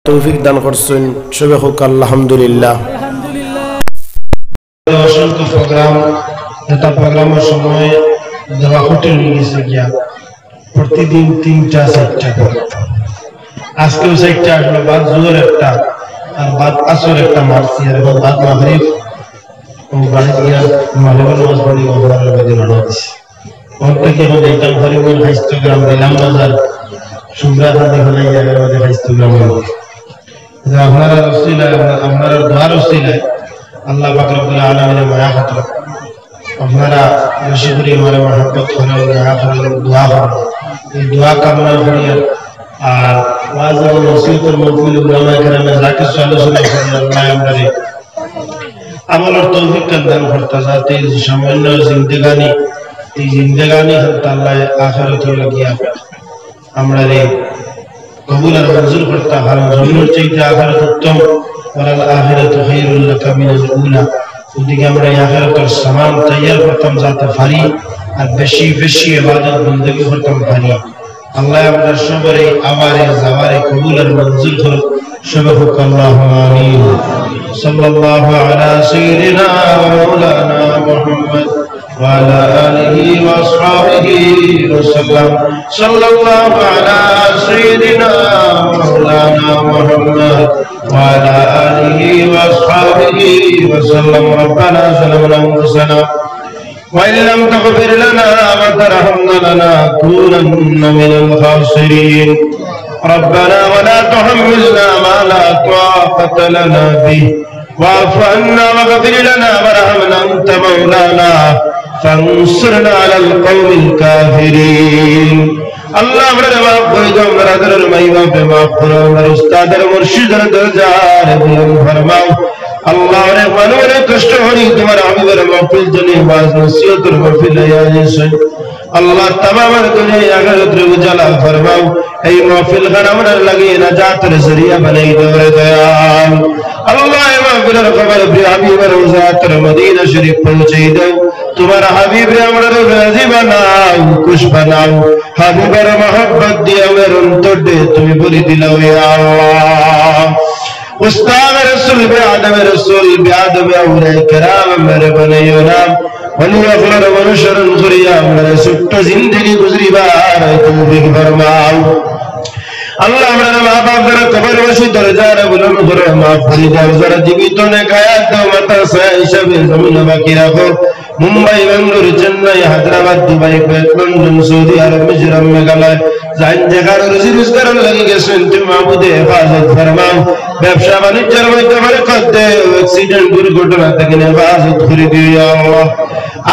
তৌফিক দান করছেন সবে হোক আলহামদুলিল্লাহ। অসংখ্য প্রোগ্রাম, এটা প্রোগ্রামের সময় দেওয়া হোটেল নিয়ে গেছে গিয়া প্রতিদিন 3টা 4টা করে, আজকেও 4টা আসলো, বাদ জোর একটা আর বাদ আসর একটা মারছি, আর এখন বাদ মাগরিব ও বাড়ি গিয়া মাগরিবের নামাজ পড়ি ওভার বেদে রওনা দিছি। ওর থেকে এখন এইটাম পরিমাণ হাইস্টোগ্রাম দিলাম বাজার সুন্দর হাতে হলে জায়গার মধ্যে হাইস্টোগ্রাম হলো। আপনারা রসিলায়, আপনারা দোয়ার রসিলায় আল্লাহ পাক রব্বুল আলামিনের মায়া খাতির আপনারা বেশি করে আমার মহব্বত করেন, মায়া করেন, দোয়া করেন, এই দোয়া কামনা করি। আর ওয়াজ এবং নসিহতের মাহফিল উলামায়ে কেরামের যা কিছু আলোচনা করেন আল্লাহ আমাদের আমলের তৌফিক দান করতে, যাতে সামান্য জিন্দেগানি এই জিন্দেগানি আল্লাহ আখিরাতে লাগিয়া আমরা কবুল আর মঞ্জুর করতে, কারণ জমিনের চাইতে আখিরাত উত্তম, ওয়াল আখিরাতু খায়রুল লাকা মিনাল উলা। ওদিকে আমরা আখিরাতের সামান তৈয়ার করতাম যাতে পারি, আর বেশি বেশি ইবাদত বندگی করতাম পারি। আল্লাহ আমাদের সবারই আওয়ারে যাওয়ারে কবুল আর মঞ্জুর করুন, সবাই হোক আল্লাহুম্মা আমিন। সাল্লাল্লাহু আলা সাইয়্যিদিনা ওয়া মাওলানা মুহাম্মদ ওয়া আলা আলিহি ওয়া আসহাবিহি ওয়া সাল্লাম। সাল্লাল্লাহু আলা সাইয়্যিদিনা মাওলানা মুহাম্মদ ওয়া আলা আলিহি ওয়া আসহাবিহি ওয়া সাল্লাম। রব্বানা যালামনা আনফুসানা وإن لم تغفر لنا وترحمنا لنكونن من الخاسرين. ربنا ولا تحملنا ما لا طاقة لنا به واعف عنا واغفر لنا وارحمنا أنت مولانا فانصرنا على القوم الكافرين. আল্লাহ আমরা মাফ করে দাও, আমরা আদরের মাইমা পে মাফ করো, আমার উস্তাদের মুর্শিদের দরজার বুলন্দ ফরমাও। আল্লাহ রে মানুরে কষ্ট হরি তোমার হাবিবের মাহফিল জন্য ওয়াজ নসিহতের মাহফিল আয়াছে। আল্লাহ तमाम দুনিয়া আখিরাতের উজালা ফরমাও। এই মাহফিল খান আমরা লাগিয়ে নাজাতের জরিয়া বানাই দাও রে দয়াল। আল্লাহ এই মাহফিলের খবর হাবিবের রওজাতুল মদিনা শরীফ পৌঁছে দাও। তোমার হাবিব রে আমরা রাজি বানাও, খুশ বানাও। হাবিবের মহব্বত দিয়ে আমার অন্তরে তুমি ভরে দিলাও ইয়া আল্লাহ। উস্তাদ রাসূল বিআদব রাসূল বিআদব আউলিয়া کرام মেরে বনাইও না, ওলি আখলার অনুসরণ করিয়া আমরা ছোট্ট জিন্দেগি গুজরিবার তৌফিক ফরমাও। আল্লাহ আমরা মা বাপের কবর বসি দরজার বুলন্দ করে মাফ করে দাও, যারা জীবিত নে গায়াত দাও মাদ্রাসা হিসাবে জমিনে বাকি রাখো। Mumbai, Bengaluru, Chennai, Hyderabad, Dubai, Kuwait, London, Saudi Arab, Mizoram, Meghalaya যান জায়গার রুজি রোজগার লাগি গেছেন তুমি মাহবুদে হেফাজত ফরমাও। ব্যবসা বাণিজ্যের মধ্যে বরকত দেও, অ্যাক্সিডেন্ট দুর্ঘটনা থেকে হেফাজত করে দিও ইয়া আল্লাহ।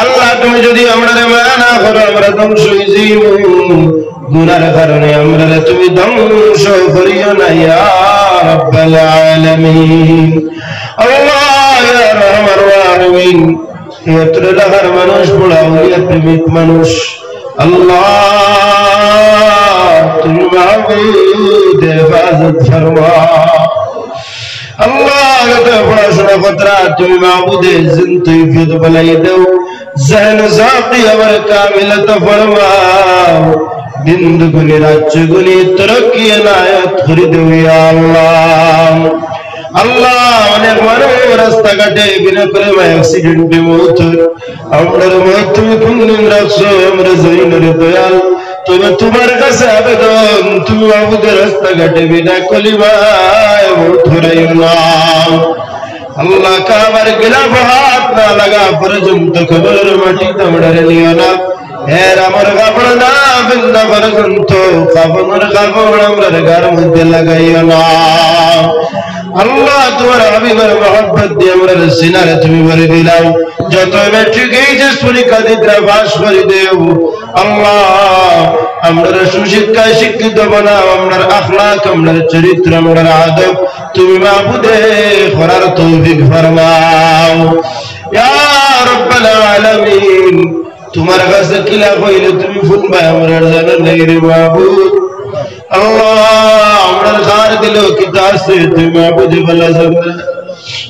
আল্লাহ তুমি যদি আমাদের মায়া না করো আমরা ধ্বংস হয়ে যাইব, গুনার কারণে আমরা তুমি ধ্বংস করিও না ইয়া রাব্বাল আলামিন। আল্লাহ ইয়া রাহমার রাহিম, এত লাগার মানুষ বড় আউলিয়া প্রেমিক মানুষ, আল্লাহ তুমি মাহবুব হেফাজত ফরমাও। আল্লাহ পড়াশোনা কথা তুমি মাহবুদে জিন্দেগি বলাই দাও, জহন সাকি আবার কামিলত ফরমাও। জিন্দগি রাজ্যগুলি তরক্কি এনায়েত করে দাও ইয়া আল্লাহ। আল্লাহ অনেক মানুষ রাস্তাঘাটে বিনা করে অ্যাক্সিডেন্টে মৌত, আমাদের মৌত তুমি কোনদিন রাখছো আমরা জৈনের দয়াল। তুমি তোমার কাছে আবেদন, তুমি মাহবুদের রাস্তাঘাটে বিনা কলিমায় মৌত হরাইও না। আল্লাহ কাবার গিলাফ হাত না লাগা পর্যন্ত কবরের মাটি তোমরা নিও না। এর আমার কাপড় না বিন্দা পর্যন্ত কাপড়ের কাপড় আমরা গার মধ্যে লাগাইও না। আল্লাহ তোমার হাবিবের মহব্বত দিয়ে আমরা সিনারে তুমি ভরে দিলাও। যত মেট্রিক এইচএস পরীক্ষা দিতে পাস করে দেও আল্লাহ। আমরা সুশিক্ষায় শিক্ষিত বানাও, আমরা আখলাক, আমরা চরিত্র, আমরা আদব তুমি মাহবুদে করার তৌফিক ফরমাও ইয়া রাব্বাল আলামিন। তোমার কাছে কিলা কইলে তুমি শুনবা আমরা জানেন নাই রে মাহবুব। আল্লাহ আমরা গার দিল কিতাব সে তুমি মাহবুদ বলা জানবে।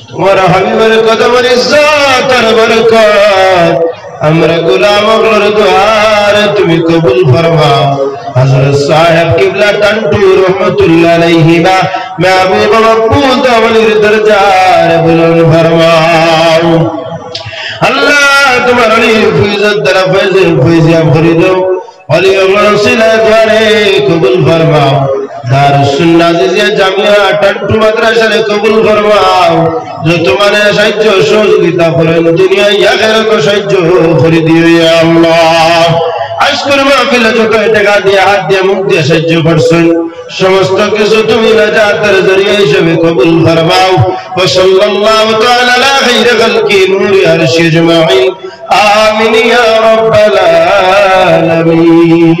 তোমার হাবিবের কদমের ইজ্জত আর বরকত আমরা গোলাম গুলোর দুয়ারে তুমি কবুল ফরমাও। हजरत साहब किबला टंटू रहमतुल्लाह अलैहिमा महबूब मकबूल तवलीर दरजार बुलंद फरमाओ। अल्लाह तुम्हारे अली फैज़त दरा फैज़िया फरीदो अली वसीला द्वारे कबूल फरमाओ। दारुस सुन्नाह जिजिया जामिया टंटू मदरसा रे कबूल फरमाओ। जो तुम्हारे साहित्य सहयोगिता करें दुनिया या आखिरत साहित्य করে দিও ইয়া আল্লাহ। আজকের মাহফিলে যত টাকা দিয়ে হাত দিয়ে মুখ দিয়ে সাহায্য করছেন সমস্ত কিছু তুমি নাজাতের জরিয়া হিসেবে কবুল ফরমাও। ওয়া সাল্লাল্লাহু তাআলা আলা খাইরি খালকি নূরি আরশি আজমাইন আমিন ইয়া রাব্বাল আলামিন।